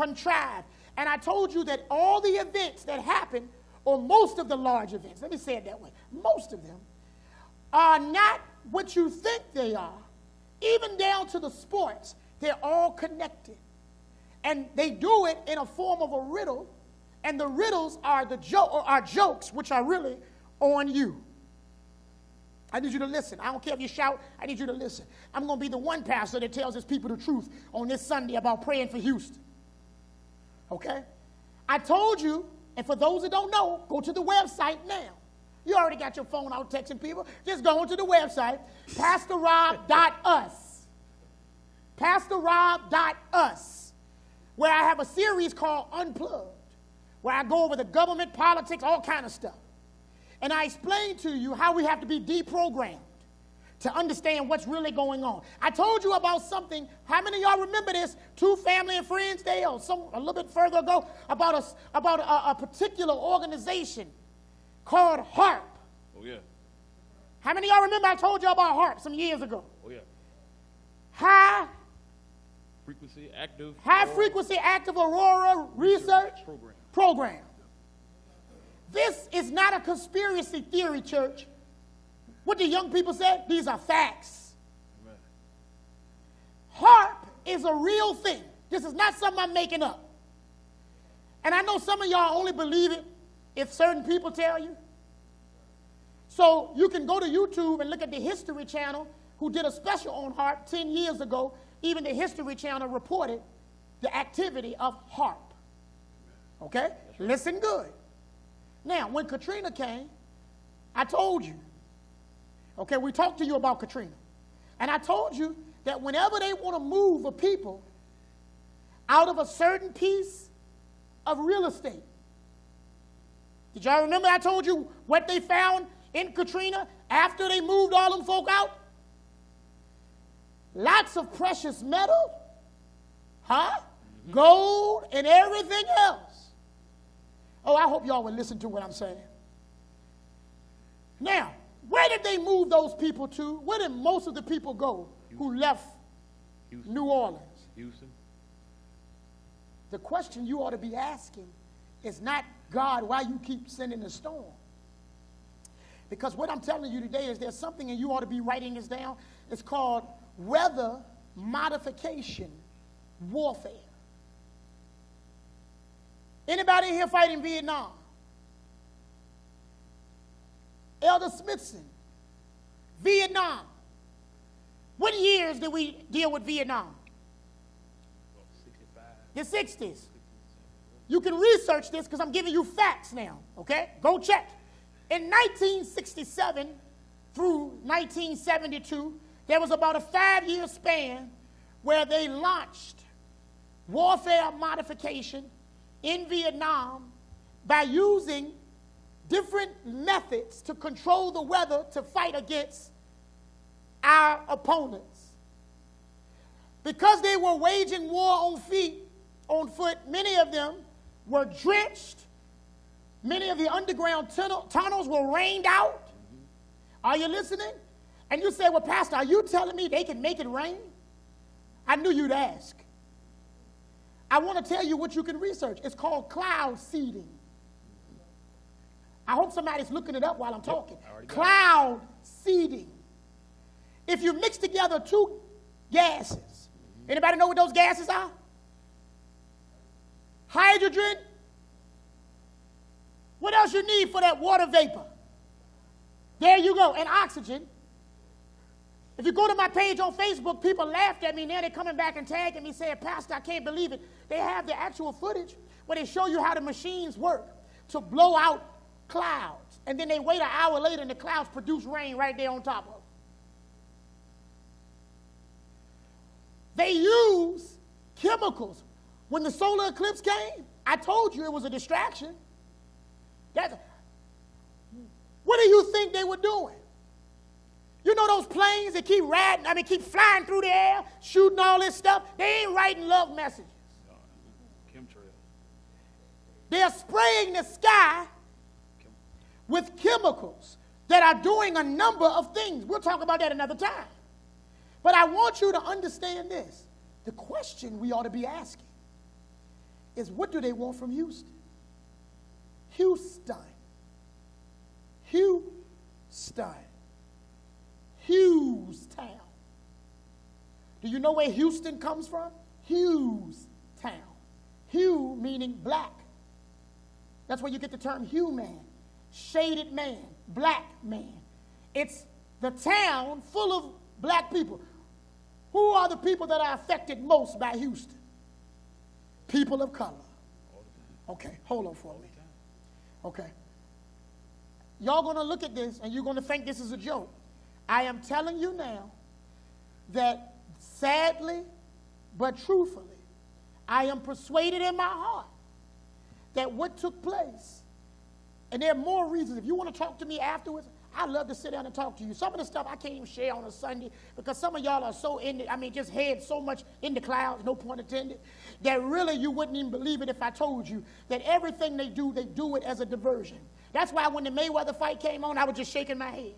contrived. And I told you that all the events that happen, or most of the large events, let me say it that way, most of them are not what you think they are. Even down to the sports, they're all connected. And they do it in a form of a riddle, and the riddles are jokes, which are really on you. I need you to listen. I don't care if you shout. I need you to listen. I'm going to be the one pastor that tells his people the truth on this Sunday about praying for Houston. Okay? I told you, and for those that don't know, go to the website now. You already got your phone out texting people. Just go into the website, PastorRob.us. PastorRob.us, where I have a series called Unplugged, where I go over the government, politics, all kind of stuff. And I explain to you how we have to be deprogrammed to understand what's really going on. I told you about something. How many of y'all remember this? 2 Family and Friends Day, or a little bit further ago, about a particular organization called HARP. Oh, yeah. How many of y'all remember I told you about HARP some years ago? Oh, yeah. High Frequency Active Aurora Research Program. This is not a conspiracy theory, church. What do young people say? These are facts. Amen. HARP is a real thing. This is not something I'm making up. And I know some of y'all only believe it if certain people tell you. So you can go to YouTube and look at the History Channel, who did a special on HARP 10 years ago. Even the History Channel reported the activity of HARP. Okay? Right. Listen good. Now, when Katrina came, I told you. Okay, we talked to you about Katrina. And I told you that whenever they want to move a people out of a certain piece of real estate. Did y'all remember I told you what they found in Katrina after they moved all them folk out? Lots of precious metal, gold, and everything else. Oh, I hope y'all will listen to what I'm saying. Now, where did they move those people to? Where did most of the people go who left New Orleans? Houston. The question you ought to be asking is not, God, why you keep sending the storm? Because what I'm telling you today is there's something, and you ought to be writing this down. It's called weather modification warfare. Anybody here fighting Vietnam? Elder Smithson, Vietnam. What years did we deal with Vietnam? 65. The 60s. You can research this because I'm giving you facts now, okay? Go check. In 1967 through 1972, there was about a 5-year span where they launched warfare modification in Vietnam by using different methods to control the weather to fight against our opponents. Because they were waging war on foot, many of them were drenched. Many of the underground tunnels were rained out. Are you listening? And you say, well, Pastor, are you telling me they can make it rain? I knew you'd ask. I want to tell you what you can research. It's called cloud seeding. I hope somebody's looking it up while I'm talking. Cloud seeding. If you mix together 2 gases, anybody know what those gases are? Hydrogen. What else you need for that water vapor? There you go. And oxygen. If you go to my page on Facebook, people laughed at me. Now they're coming back and tagging me saying, Pastor, I can't believe it. They have the actual footage where they show you how the machines work to blow out clouds. And then they wait an hour later and the clouds produce rain right there on top of them. They use chemicals. When the solar eclipse came, I told you it was a distraction. What do you think they were doing? You know those planes that keep flying through the air, shooting all this stuff? They ain't writing love messages. Chemtrail. They're spraying the sky with chemicals that are doing a number of things. We'll talk about that another time. But I want you to understand this. The question we ought to be asking is, what do they want from Houston? Houston. Houston. Hughestown. Do you know where Houston comes from? Hughestown. Hugh meaning black. That's where you get the term Hugh man, shaded man, black man. It's the town full of black people. Who are the people that are affected most by Houston? People of color. Okay, hold on for a minute. Okay. Y'all going to look at this and you're going to think this is a joke. I am telling you now that sadly but truthfully, I am persuaded in my heart that what took place, and there are more reasons. If you want to talk to me afterwards, I'd love to sit down and talk to you. Some of the stuff I can't even share on a Sunday because some of y'all are so just head so much in the clouds, no pun intended, that really you wouldn't even believe it if I told you that everything they do it as a diversion. That's why when the Mayweather fight came on, I was just shaking my head.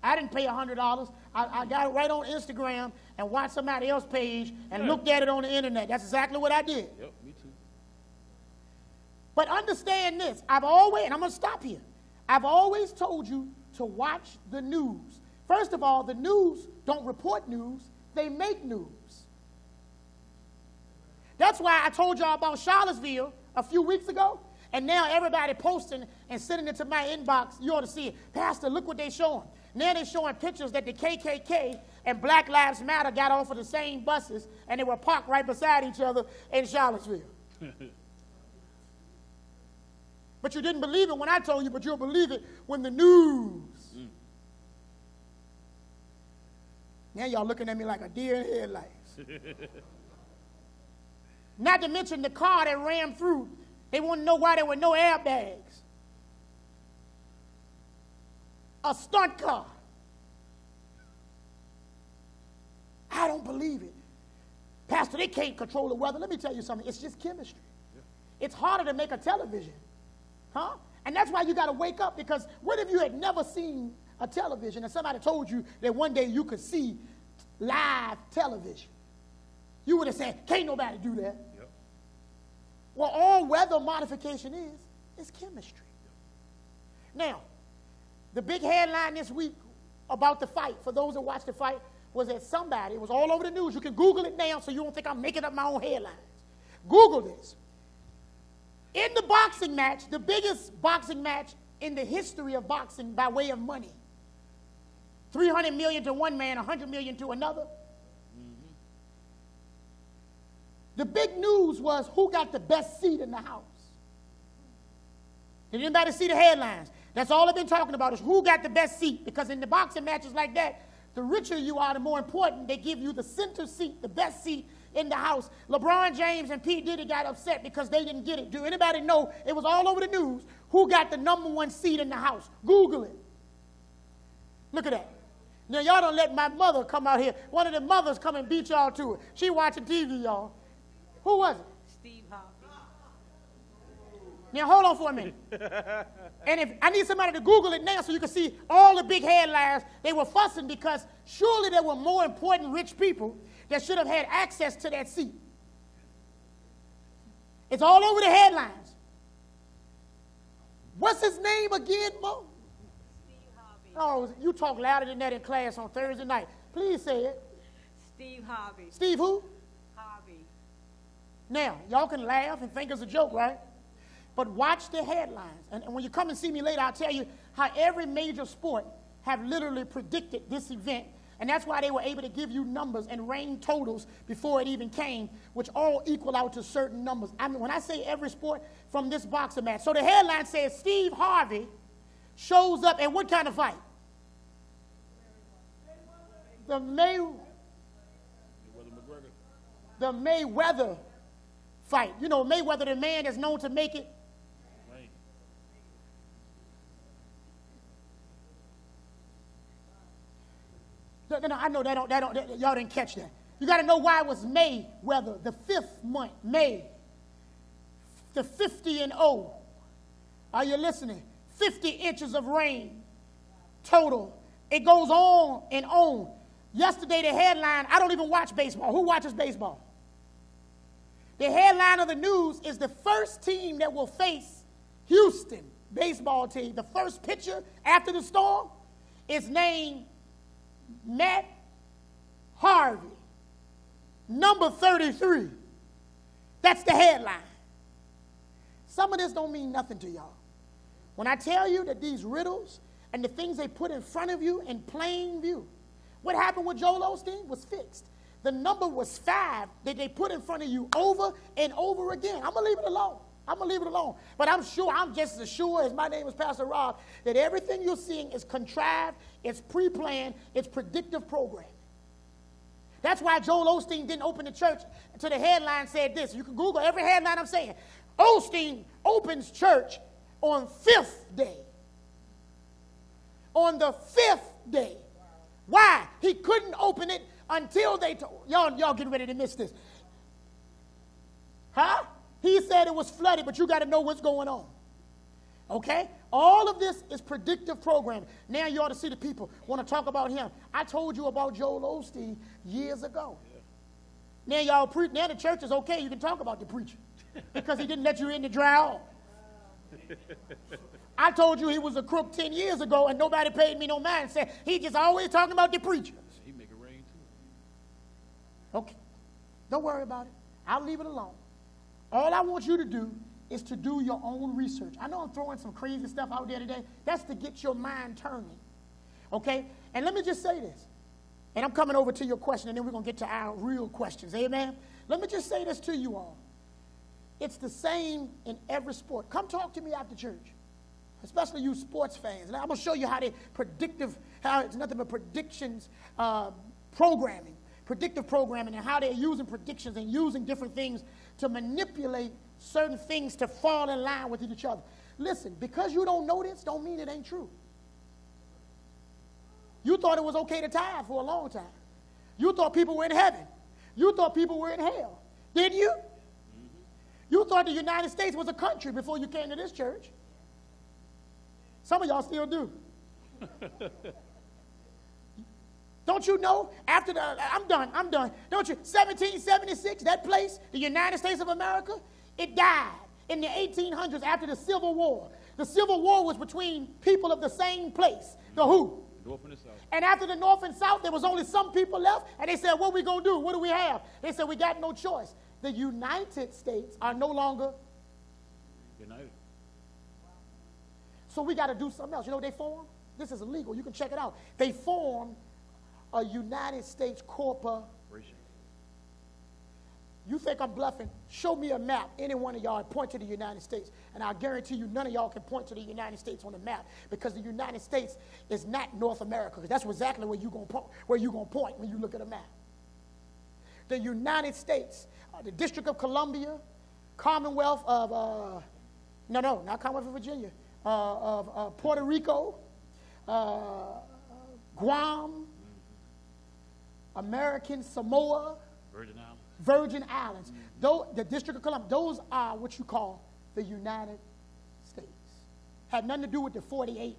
I didn't pay $100. I got it right on Instagram and watched somebody else's page and looked at it on the internet. That's exactly what I did. Yep, me too. But understand this. And I'm going to stop here. I've always told you to watch the news. First of all, the news don't report news. They make news. That's why I told y'all about Charlottesville a few weeks ago. And now everybody posting and sending it to my inbox. You ought to see it. Pastor, look what they're showing. Now they're showing pictures that the KKK and Black Lives Matter got off of the same buses and they were parked right beside each other in Charlottesville. But you didn't believe it when I told you, but you'll believe it when the news. Now y'all looking at me like a deer in headlights. Not to mention the car that rammed through. They want to know why there were no airbags. A stunt car. I don't believe it. Pastor, they can't control the weather. Let me tell you something. It's just chemistry. Yeah. It's harder to make a television. Huh? And that's why you got to wake up, because what if you had never seen a television and somebody told you that one day you could see live television? You would have said, can't nobody do that. Yep. Well, all weather modification is chemistry. Now, the big headline this week about the fight, for those that watch the fight, was that somebody, it was all over the news. You can Google it now so you don't think I'm making up my own headlines. Google this. In the boxing match, the biggest boxing match in the history of boxing by way of money, $300 million to one man, $100 million to another. Mm-hmm. The big news was who got the best seat in the house. Did anybody see the headlines? That's all I've been talking about is who got the best seat, because in the boxing matches like that, the richer you are, the more important. They give you the center seat, the best seat in the house. LeBron James and P. Diddy got upset because they didn't get it. Do anybody know? It was all over the news. Who got the number one seat in the house? Google it. Look at that. Now, y'all don't let my mother come out here. One of the mothers come and beat y'all to it. She watching TV, y'all. Who was it? Steve Harvey. Now, hold on for a minute. And if I need somebody to Google it now so you can see all the big headlines. They were fussing because surely there were more important rich people that should have had access to that seat. It's all over the headlines. What's his name again, Mo? Steve Harvey. Oh, you talk louder than that in class on Thursday night. Please say it. Steve Harvey. Steve who? Harvey. Now, y'all can laugh and think it's a joke, right? But watch the headlines. And when you come and see me later, I'll tell you how every major sport have literally predicted this event. And that's why they were able to give you numbers and rain totals before it even came, which all equal out to certain numbers. I mean, when I say every sport, from this boxing match. So the headline says Steve Harvey shows up at what kind of fight? The Mayweather fight. You know, Mayweather, the man that's known to make it. No, I know y'all didn't catch that. You got to know why it was Mayweather, the 5th month, May, the 50 and 0. Are you listening? 50 inches of rain total. It goes on and on. Yesterday, the headline, I don't even watch baseball. Who watches baseball? The headline of the news is the first team that will face Houston baseball team. The first pitcher after the storm is named Matt Harvey, number 33. That's the headline. Some of this don't mean nothing to y'all. When I tell you that these riddles and the things they put in front of you in plain view, what happened with Joel Osteen was fixed. The number was 5 that they put in front of you over and over again. I'm going to leave it alone. I'm going to leave it alone. But I'm just as sure as my name is Pastor Rob, that everything you're seeing is contrived, it's pre-planned, it's predictive programming. That's why Joel Osteen didn't open the church until the headline said this. You can Google every headline I'm saying. Osteen opens church on 5th day. On the 5th day. Why? He couldn't open it until they told. Y'all getting ready to miss this. Huh? He said it was flooded, but you got to know what's going on. Okay? All of this is predictive programming. Now you ought to see the people want to talk about him. I told you about Joel Osteen years ago. Yeah. Now y'all now the church is okay. You can talk about the preacher because he didn't let you in the dry hall. I told you he was a crook 10 years ago and nobody paid me no mind. Said he just always talking about the preacher. He make it rain too. Okay. Don't worry about it. I'll leave it alone. All I want you to do is to do your own research. I know I'm throwing some crazy stuff out there today. That's to get your mind turning. Okay? And let me just say this. And I'm coming over to your question, and then we're going to get to our real questions. Amen? Let me just say this to you all. It's the same in every sport. Come talk to me after church, especially you sports fans. And I'm going to show you how how it's nothing but predictions programming, predictive programming, and how they're using predictions and using different things to manipulate certain things to fall in line with each other. Listen, because you don't know this, don't mean it ain't true. You thought it was okay to tithe for a long time. You thought people were in heaven. You thought people were in hell. Didn't you? Mm-hmm. You thought the United States was a country before you came to this church. Some of y'all still do. Don't you know, I'm done. Don't you, 1776, that place, the United States of America, it died in the 1800s after the Civil War. The Civil War was between people of the same place, the who? North and the South. And after the North and South, there was only some people left, and they said, what are we going to do? What do we have? They said, we got no choice. The United States are no longer united. So we got to do something else. You know what they formed? This is illegal. You can check it out. They formed a United States corporation. You think I'm bluffing? Show me a map, any one of y'all, and point to the United States. And I guarantee you none of y'all can point to the United States on the map because the United States is not North America, because that's exactly where you're going to point when you look at a map. The United States, the District of Columbia, Commonwealth of, not Commonwealth of Virginia, of Puerto Rico, Guam, American Samoa, Virgin Islands. The District of Columbia, those are what you call the United States. Had nothing to do with the 48.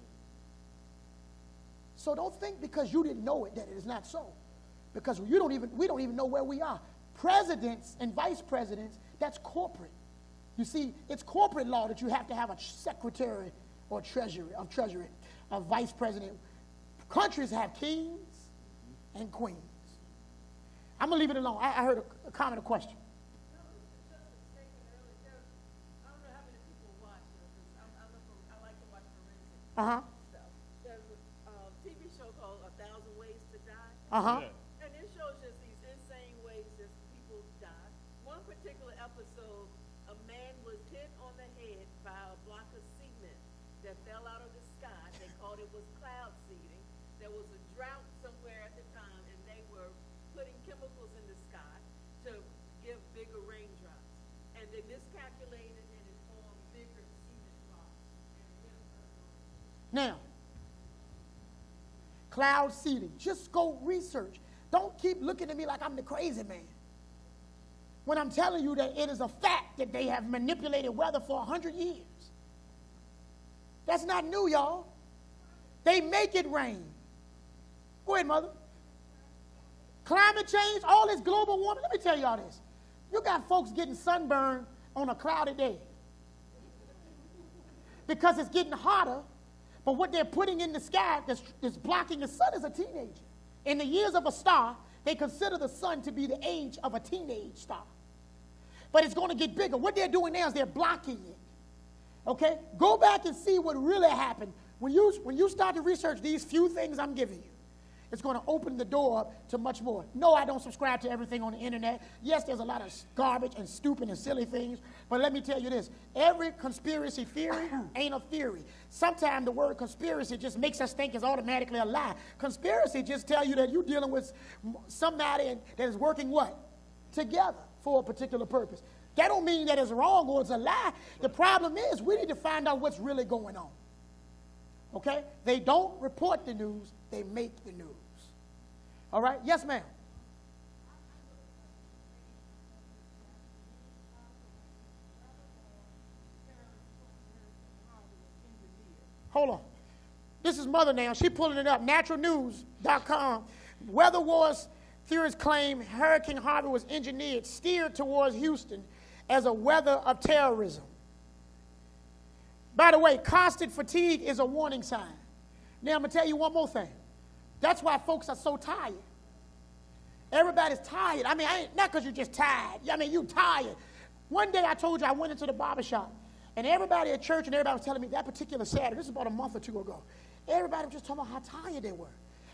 So don't think because you didn't know it that it is not so. Because we don't even know where we are. Presidents and vice presidents, that's corporate. You see, it's corporate law that you have to have a secretary or treasury, a vice president. Countries have kings and queens. I'm going to leave it alone. I heard a comment, a question. Uh-huh. There's a TV show called 1,000 Ways to Die. Uh-huh. Yeah. And it shows just these insane ways that people die. One particular episode, a man was hit on the head by a block of cement that fell out of the sky. They called it was cloud seeding. There was a drought somewhere at the time, and they were putting chemicals in the sky to give bigger raindrops. And they miscalculated, and it formed bigger cement rocks. Now, cloud seeding. Just go research. Don't keep looking at me like I'm the crazy man. When I'm telling you that it is a fact that they have manipulated weather for 100 years. That's not new, y'all. They make it rain. Go ahead, mother. Climate change, all this global warming. Let me tell y'all this. You got folks getting sunburned on a cloudy day because it's getting hotter, but what they're putting in the sky that's blocking the sun is a teenager. In the years of a star, they consider the sun to be the age of a teenage star. But it's going to get bigger. What they're doing now is they're blocking it. Okay? Go back and see what really happened. When you start to research these few things I'm giving you, it's going to open the door up to much more. No, I don't subscribe to everything on the internet. Yes, there's a lot of garbage and stupid and silly things, but let me tell you this. Every conspiracy theory ain't a theory. Sometimes the word conspiracy just makes us think it's automatically a lie. Conspiracy just tell you that you're dealing with somebody that is working what? Together for a particular purpose. That don't mean that it's wrong or it's a lie. The problem is we need to find out what's really going on. Okay? They don't report the news, they make the news. All right? Yes, ma'am. Hold on. This is Mother now. She's pulling it up. Naturalnews.com. Weather Wars theorists claim Hurricane Harvey was engineered, steered towards Houston as a weather of terrorism. By the way, constant fatigue is a warning sign. Now, I'm going to tell you one more thing. That's why folks are so tired. Everybody's tired. I mean, not because you're just tired. I mean, you're tired. One day I told you I went into the barbershop, and everybody at church and everybody was telling me that particular Saturday, this is about a month or two ago, everybody was just talking about how tired they were.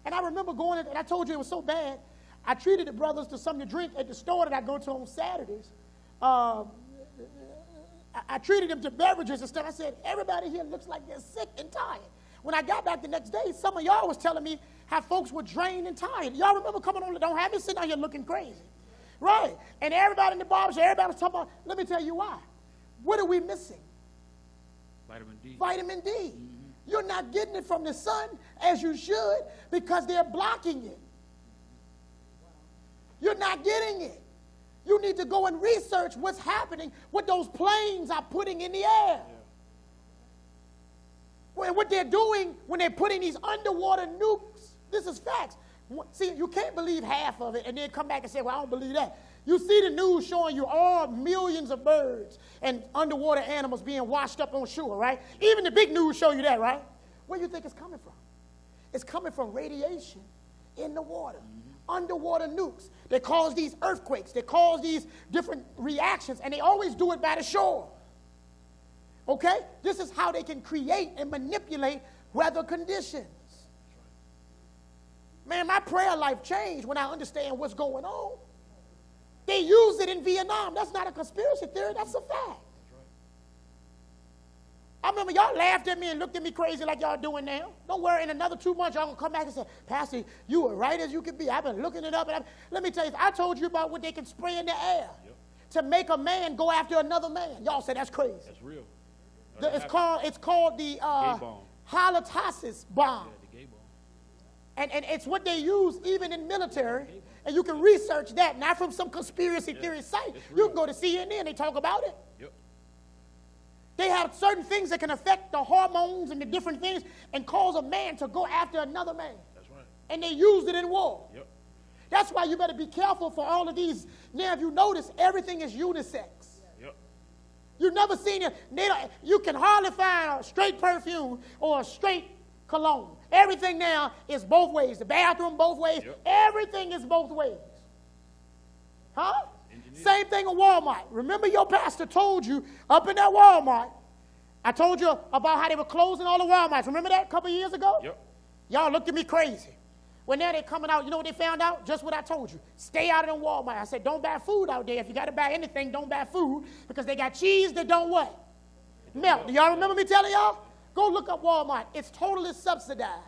And I remember going in, and I told you it was so bad, I treated the brothers to something to drink at the store that I go to on Saturdays. I treated them to beverages and stuff. I said, everybody here looks like they're sick and tired. When I got back the next day, some of y'all was telling me how folks were drained and tired. Y'all remember coming on, don't have me sitting out here looking crazy. Right. And everybody in the barbershop, everybody was talking about, let me tell you why. What are we missing? Vitamin D. Vitamin D. Mm-hmm. You're not getting it from the sun as you should because they're blocking it. You're not getting it. You need to go and research what's happening, what those planes are putting in the air. Well, what they're doing when they're putting these underwater nukes, this is facts. See, you can't believe half of it and then come back and say, well, I don't believe that. You see the news showing you all millions of birds and underwater animals being washed up on shore, right? Even the big news show you that, right? Where do you think it's coming from? It's coming from radiation in the water. Underwater nukes. They cause these earthquakes. They cause these different reactions, and they always do it by the shore. Okay? This is how they can create and manipulate weather conditions. Man, my prayer life changed when I understand what's going on. They used it in Vietnam. That's not a conspiracy theory. That's a fact. I remember y'all laughed at me and looked at me crazy like y'all doing now. Don't worry, in another 2 months, y'all going to come back and say, Pastor, you were right as you could be. I've been looking it up. Let me tell you, I told you about what they can spray in the air to make a man go after another man. Y'all say that's crazy. That's real. It's called the halitosis bomb. Yeah, the gay bomb. And it's what they use even in military. And you can research that, not from some conspiracy theory site. You can go to CNN, they talk about it. Yep. They have certain things that can affect the hormones and the different things and cause a man to go after another man. That's right. And they used it in war. Yep. That's why you better be careful for all of these. Now, if you notice, everything is unisex. Yep. You've never seen it. You can hardly find a straight perfume or a straight cologne. Everything now is both ways. The bathroom, both ways. Yep. Everything is both ways. Huh? Same thing at Walmart. Remember your pastor told you up in that Walmart, I told you about how they were closing all the Walmarts. Remember that a couple years ago? Yep. Y'all looked at me crazy. Well, now they're coming out. You know what they found out? Just what I told you. Stay out of the Walmart. I said, don't buy food out there. If you got to buy anything, don't buy food because they got cheese that don't what? Melt. Do y'all remember me telling y'all? Go look up Walmart. It's totally subsidized.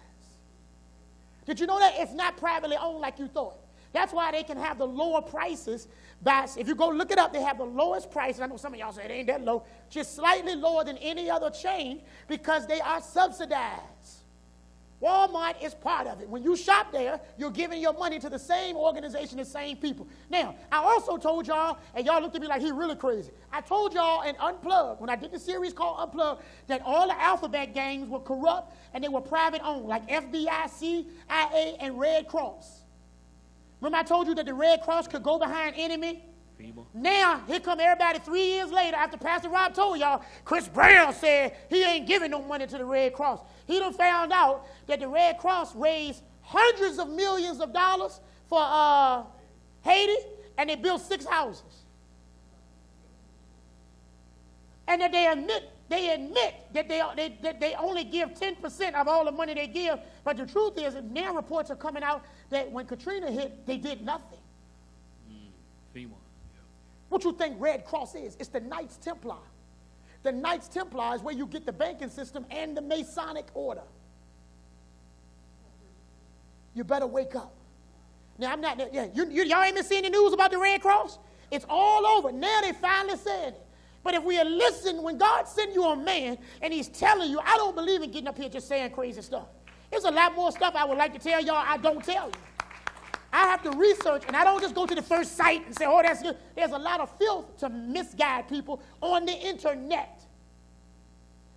Did you know that? It's not privately owned like you thought. That's why they can have the lower prices. If you go look it up, they have the lowest price. And I know some of y'all say it ain't that low. Just slightly lower than any other chain because they are subsidized. Walmart is part of it. When you shop there, you're giving your money to the same organization, the same people. Now, I also told y'all, and y'all looked at me like he's really crazy. I told y'all in Unplugged, when I did the series called Unplugged, that all the alphabet gangs were corrupt and they were private owned, like FBI, CIA, and Red Cross. Remember I told you that the Red Cross could go behind enemy FEMA. Now, here come everybody 3 years later after Pastor Rob told y'all, Chris Brown said he ain't giving no money to the Red Cross. He done found out that the Red Cross raised hundreds of millions of dollars for Haiti, and they built 6 houses. And that they admit that they only give 10% of all the money they give. But the truth is, now reports are coming out that when Katrina hit, they did nothing. FEMA. What you think Red Cross is? It's the Knights Templar. The Knights Templar is where you get the banking system and the Masonic order. You better wake up. Now, I'm not, yeah, y'all ain't been seeing the news about the Red Cross? It's all over. Now they finally said it. But if we listen, when God sent you a man and he's telling you, I don't believe in getting up here just saying crazy stuff. There's a lot more stuff I would like to tell y'all I don't tell you. I have to research, and I don't just go to the first site and say, oh, that's good. There's a lot of filth to misguide people on the internet.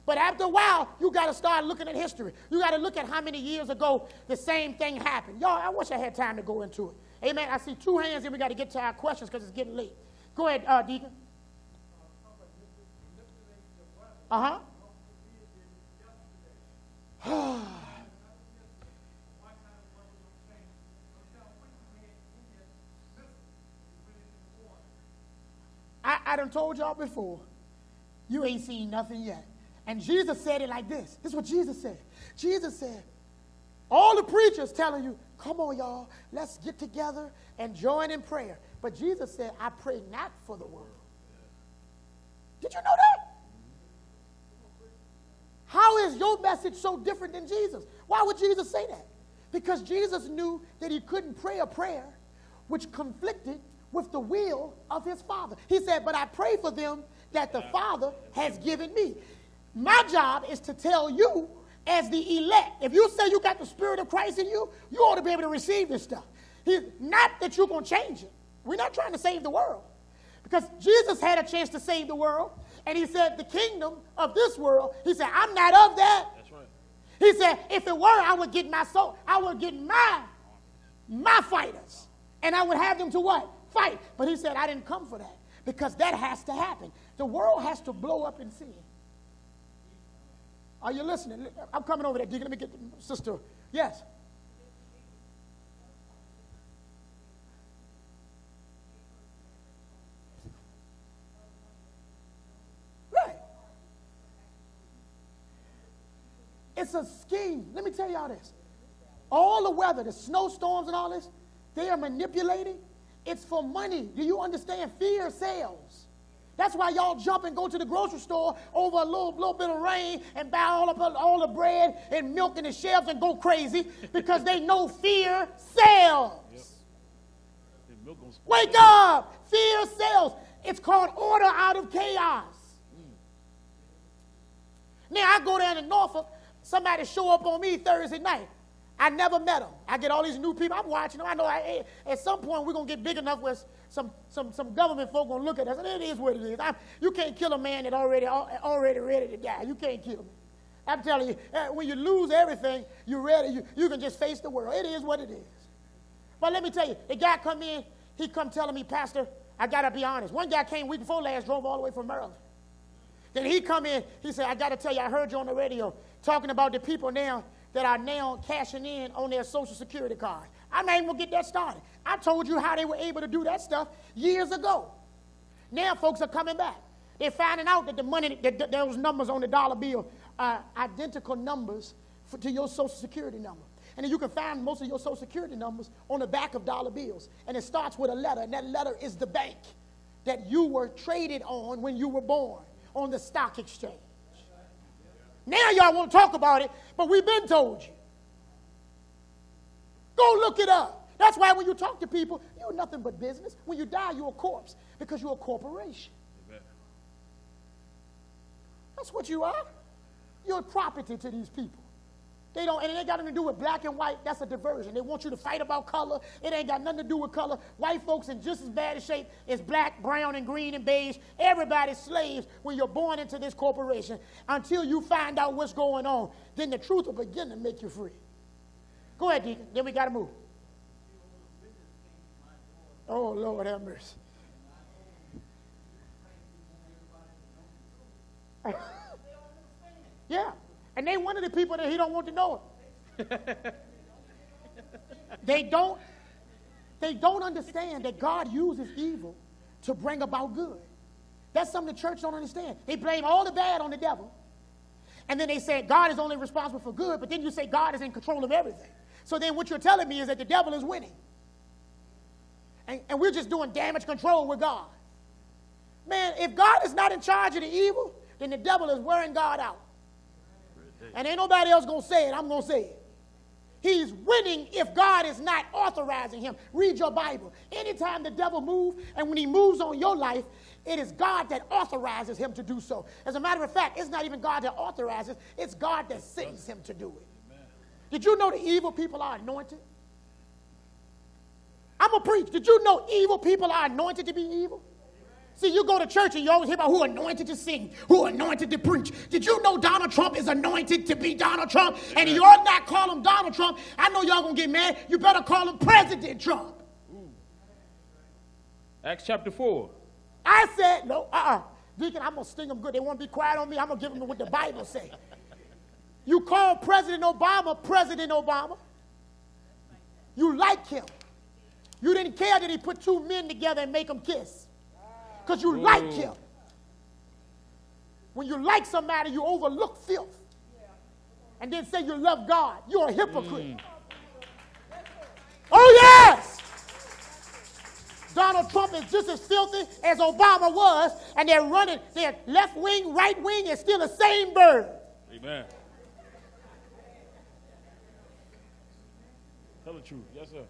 But after a while, you got to start looking at history. You got to look at how many years ago the same thing happened. Y'all, I wish I had time to go into it. Amen. I see 2 hands here. We got to get to our questions because it's getting late. Go ahead, Deacon. Uh-huh. I done told y'all before, you ain't seen nothing yet. And Jesus said it like this. This is what Jesus said. Jesus said, all the preachers telling you, come on, y'all, let's get together and join in prayer. But Jesus said, I pray not for the world. Did you know that? How is your message so different than Jesus? Why would Jesus say that? Because Jesus knew that he couldn't pray a prayer which conflicted with the will of his Father. He said, but I pray for them that the Father has given me. My job is to tell you as the elect. If you say you got the Spirit of Christ in you, you ought to be able to receive this stuff. Not that you're going to change it. We're not trying to save the world. Because Jesus had a chance to save the world. And he said, the kingdom of this world, he said, I'm not of that. That's right. He said, if it were, I would get my soul. I would get my fighters. And I would have them to what? Fight. But he said, I didn't come for that. Because that has to happen. The world has to blow up in sin. Are you listening? I'm coming over there, Deacon. Let me get the sister. Yes. Right. It's a scheme. Let me tell y'all this. All the weather, the snowstorms and all this, they are manipulating. It's for money. Do you understand? Fear sells. That's why y'all jump and go to the grocery store over a little bit of rain and buy all the bread and milk in the shelves and go crazy because they know fear sells. Yep. Wake up! Fear sells. It's called order out of chaos. Now, I go down to Norfolk. Somebody show up on me Thursday night. I never met them. I get all these new people. I'm watching them. I know at some point we're going to get big enough where some government folk going to look at us. And it is what it is. You can't kill a man that already ready to die. You can't kill him. I'm telling you, when you lose everything, you're ready. You can just face the world. It is what it is. But let me tell you, the guy come in, he come telling me, Pastor, I got to be honest. One guy came week before last, drove all the way from Maryland. Then he come in, he said, I got to tell you, I heard you on the radio talking about the people now that are now cashing in on their Social Security card. I'm not even going to get that started. I told you how they were able to do that stuff years ago. Now folks are coming back. They're finding out that the money, that those numbers on the dollar bill are identical numbers to your Social Security number. And then you can find most of your Social Security numbers on the back of dollar bills. And it starts with a letter, and that letter is the bank that you were traded on when you were born on the stock exchange. Now y'all want to talk about it, but we've been told you. Go look it up. That's why when you talk to people, you're nothing but business. When you die, you're a corpse because you're a corporation. Amen. That's what you are. You're a property to these people. They don't, and it ain't got nothing to do with black and white. That's a diversion. They want you to fight about color. It ain't got nothing to do with color. White folks in just as bad a shape as black, brown, and green, and beige. Everybody's slaves when you're born into this corporation until you find out what's going on. Then the truth will begin to make you free. Go ahead, Deacon. Then we got to move. Oh, Lord have mercy. Yeah. And they one of the people that he don't want to know it. They don't understand that God uses evil to bring about good. That's something the church don't understand. They blame all the bad on the devil. And then they say God is only responsible for good, but then you say God is in control of everything. So then what you're telling me is that the devil is winning. And we're just doing damage control with God. Man, if God is not in charge of the evil, then the devil is wearing God out. And ain't nobody else going to say it. I'm going to say it. He's winning if God is not authorizing him. Read your Bible. Anytime the devil moves, and when he moves on your life, it is God that authorizes him to do so. As a matter of fact, it's not even God that authorizes, it's God that sends him to do it. Amen. Did you know the evil people are anointed? I'm going to preach. Did you know evil people are anointed to be evil? See, you go to church and you always hear about who anointed to sing, who anointed to preach. Did you know Donald Trump is anointed to be Donald Trump? And you ought not call him Donald Trump. I know y'all going to get mad. You better call him President Trump. Ooh. Acts chapter 4. I said, no, Deacon, I'm going to sting them good. They won't be quiet on me. I'm going to give them what the Bible says. You call President Obama. You like him. You didn't care that he put two men together and make them kiss. Because you like him. When you like somebody, you overlook filth. And then say you love God. You're a hypocrite. Oh, yes! Donald Trump is just as filthy as Obama was, and they're running, their left wing, right wing is still the same bird. Amen. Tell the truth. Yes, sir.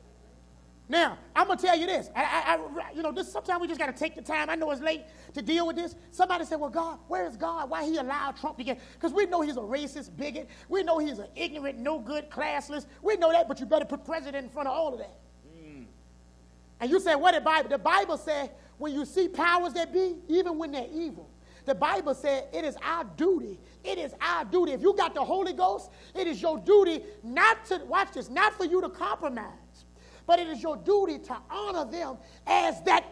Now, I'm going to tell you this. Sometimes we just got to take the time. I know it's late to deal with this. Somebody said, well, God, where is God? Why he allowed Trump to get? Because we know he's a racist bigot. We know he's an ignorant, no good, classless. We know that, but you better put president in front of all of that. And you say, what did Bible? The Bible said, when you see powers that be, even when they're evil, the Bible said it is our duty. It is our duty. If you got the Holy Ghost, it is your duty not to, watch this, not for you to compromise. But it is your duty to honor them as that